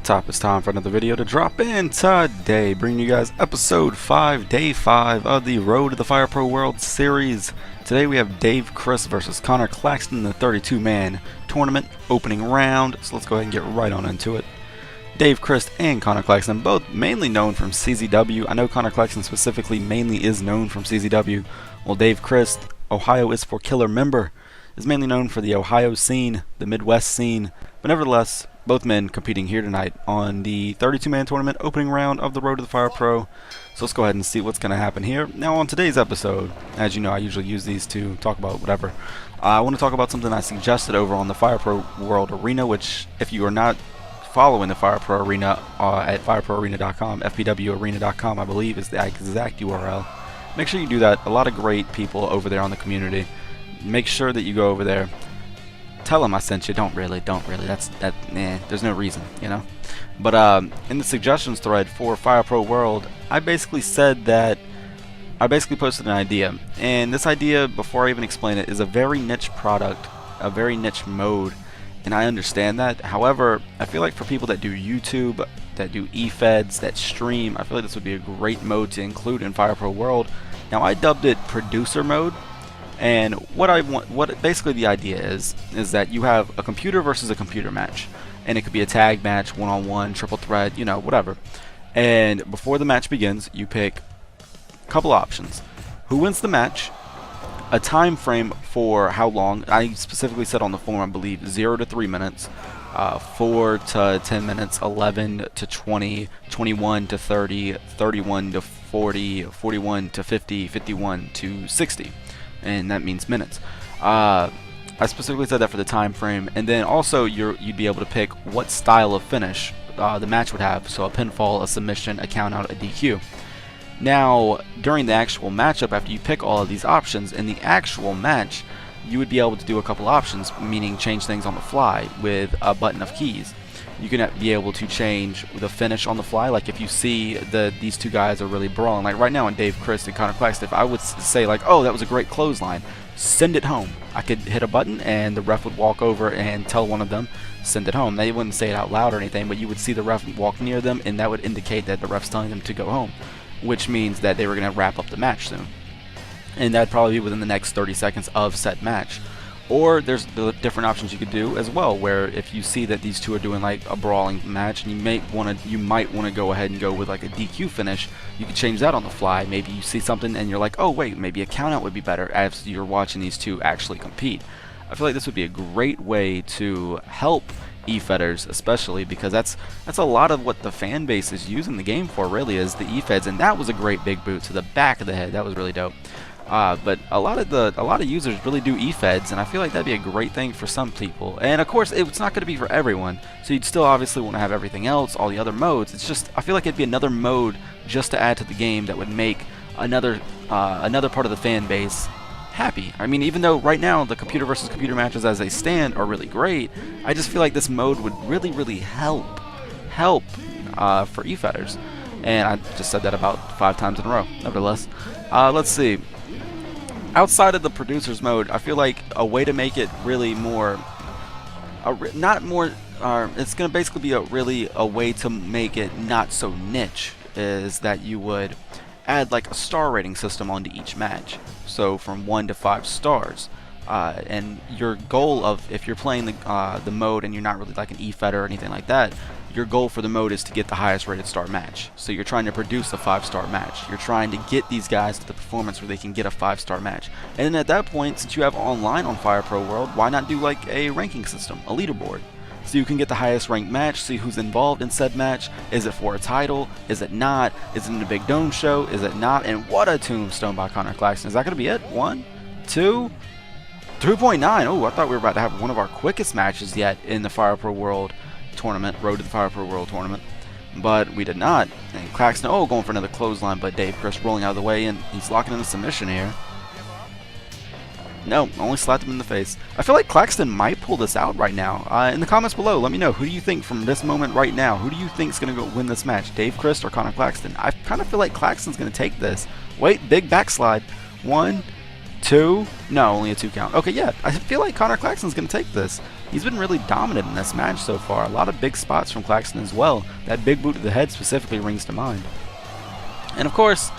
the top, it's time for another video to drop in today, bringing you guys episode 5, day 5 of the Road to the Fire Pro World series. Today we have Crist versus Claxton in the 32-man tournament opening round, so let's go ahead and get right on into it. Crist and Claxton, both mainly known from CZW. I know Claxton specifically mainly is known from CZW, while Crist, Ohio is for Killer member, is mainly known for the Ohio scene, the Midwest scene, but nevertheless, both men competing here tonight on the 32-man tournament opening round of the Road to the Fire Pro. So let's go ahead and see what's going to happen here. Now on today's episode, as you know, I usually use these to talk about whatever. I want to talk about something I suggested over on the Fire Pro World Arena, which if you are not following the Fire Pro Arena at fireproarena.com, fpwarena.com I believe is the exact URL. Make sure you do that. A lot of great people over there on the community. Make sure that you go over there. Tell them I sent you. Don't really. There's no reason, you know. But in the suggestions thread for Fire Pro World, I basically said that I posted an idea, and this idea, before I even explain it, is a very niche product, a very niche mode, and I understand that. However, I feel like for people that do YouTube, that do e-feds, that stream, I feel like this would be a great mode to include in Fire Pro World. Now I dubbed it producer mode. And what basically the idea is that you have a computer versus a computer match, and it could be a tag match, one-on-one, triple threat, you know, whatever. And before the match begins, you pick a couple options: who wins the match, a time frame for how long. I specifically said on the form, I believe 0 to 3 minutes, 4 to 10 minutes, 11 to 20, 21 to 30, 31 to 40, 41 to 50, 51 to 60. And that means minutes. I specifically said that for the time frame, and then also you'd be able to pick what style of finish the match would have. So a pinfall, a submission, a count out, a DQ. Now during the actual matchup, after you pick all of these options in the actual match, you would be able to do a couple options, meaning change things on the fly with a button of keys. You can be able to change the finish on the fly. Like if you see these two guys are really brawling, like right now in Crist and Claxton, if I would say like, oh, that was a great clothesline, send it home, I could hit a button and the ref would walk over and tell one of them, send it home. They wouldn't say it out loud or anything, but you would see the ref walk near them, and that would indicate that the ref's telling them to go home, which means that they were going to wrap up the match soon. And that'd probably be within the next 30 seconds of said match. Or there's the different options you could do as well, where if you see that these two are doing like a brawling match, and you might want to go ahead and go with like a DQ finish, you could change that on the fly. Maybe you see something and you're like, oh wait, maybe a countout would be better as you're watching these two actually compete. I feel like this would be a great way to help e-fedders, especially because that's a lot of what the fan base is using the game for, really, is the e-feds, and that was a great big boot to the back of the head. That was really dope. But a lot of users really do e-feds, and I feel like that'd be a great thing for some people. And of course, it's not going to be for everyone, so you'd still obviously want to have everything else, all the other modes. It's just, I feel like it'd be another mode just to add to the game that would make another part of the fan base happy. I mean, even though right now the computer versus computer matches as they stand are really great, I just feel like this mode would really help for e-fedders. And I just said that about 5 times in a row. Nevertheless, let's see. Outside of the producer's mode, I feel like a way to make it really more, it's going to basically be a way to make it not so niche, is that you would add like a star rating system onto each match. So from 1 to 5 stars. And your goal of, if you're playing the mode and you're not really like an e-fed or anything like that, your goal for the mode is to get the highest rated star match. So you're trying to produce a 5-star match. You're trying to get these guys to the performance where they can get a 5-star match. And then at that point, since you have online on Fire Pro World, why not do like a ranking system, a leaderboard? So you can get the highest ranked match, see who's involved in said match. Is it for a title? Is it not? Is it in a big dome show? Is it not? And what a tombstone by Claxton. Is that going to be it? 1, 2, 3.9. Oh, I thought we were about to have one of our quickest matches yet in the Fire Pro World tournament, Road to the Fire Pro World tournament, but we did not. And Claxton, going for another clothesline, but Crist rolling out of the way, and he's locking in a submission here. No, only slapped him in the face. I feel like Claxton might pull this out right now. In the comments below, let me know, who do you think from this moment right now, who do you think is going to go win this match, Crist or Claxton? I kind of feel like Claxton's going to take this. Wait, big backslide. 1, 2? No, only a 2 count. Okay, yeah, I feel like Connor Claxton's going to take this. He's been really dominant in this match so far. A lot of big spots from Claxton as well. That big boot to the head specifically rings to mind. And of course,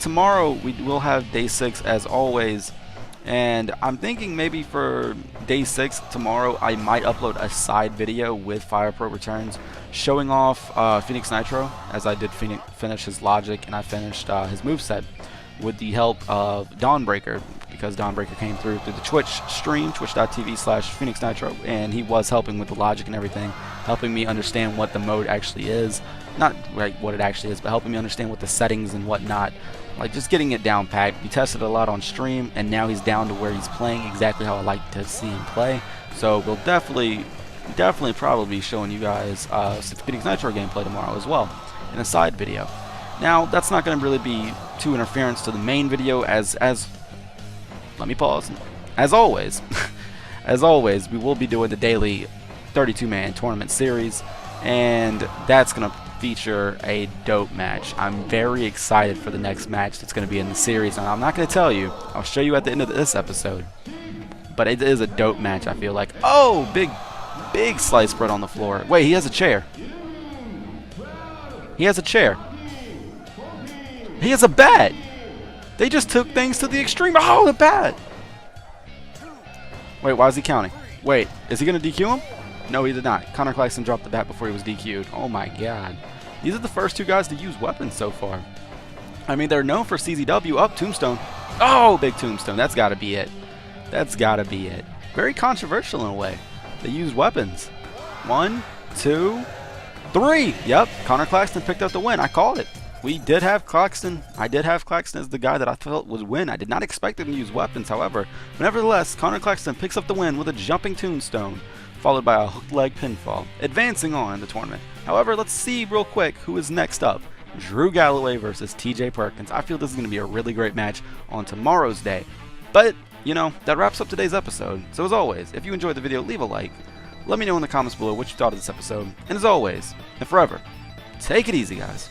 tomorrow we will have day 6 as always. And I'm thinking maybe for day 6 tomorrow I might upload a side video with Fire Pro Returns showing off Phoenix Nitro, as I did finish his logic and I finished his moveset with the help of Dawnbreaker, because Dawnbreaker came through the Twitch stream, twitch.tv/Phoenix Nitro, and he was helping with the logic and everything, helping me understand what the mode actually is. Not like what it actually is, but helping me understand what the settings and whatnot. Like just getting it down pat. We tested a lot on stream, and now he's down to where he's playing exactly how I like to see him play. So we'll definitely probably be showing you guys some Phoenix Nitro gameplay tomorrow as well in a side video. Now that's not going to really be too interference to the main video, as let me pause. As always, we will be doing the daily 32-man tournament series, and that's going to feature a dope match. I'm very excited for the next match that's going to be in the series, and I'm not going to tell you. I'll show you at the end of this episode. But it is a dope match, I feel like. Oh, big slice spread on the floor. Wait, he has a chair. He has a chair. He has a bat. They just took things to the extreme. Oh, the bat. Wait, why is he counting? Wait, is he going to DQ him? No, he did not. Connor Claxton dropped the bat before he was DQ'd. Oh my god. These are the first 2 guys to use weapons so far. I mean, they're known for CZW. Up, Tombstone. Oh, big Tombstone. That's got to be it. That's got to be it. Very controversial in a way. They use weapons. 1, 2, 3. Yep, Connor Claxton picked up the win. I called it. We did have Claxton. I did have Claxton as the guy that I felt would win. I did not expect him to use weapons, however. Nevertheless, Connor Claxton picks up the win with a jumping Tombstone, followed by a hook leg pinfall, advancing on in the tournament. However, let's see real quick who is next up. Drew Galloway versus TJ Perkins. I feel this is going to be a really great match on tomorrow's day. But, you know, that wraps up today's episode. So as always, if you enjoyed the video, leave a like. Let me know in the comments below what you thought of this episode. And as always, and forever, take it easy, guys.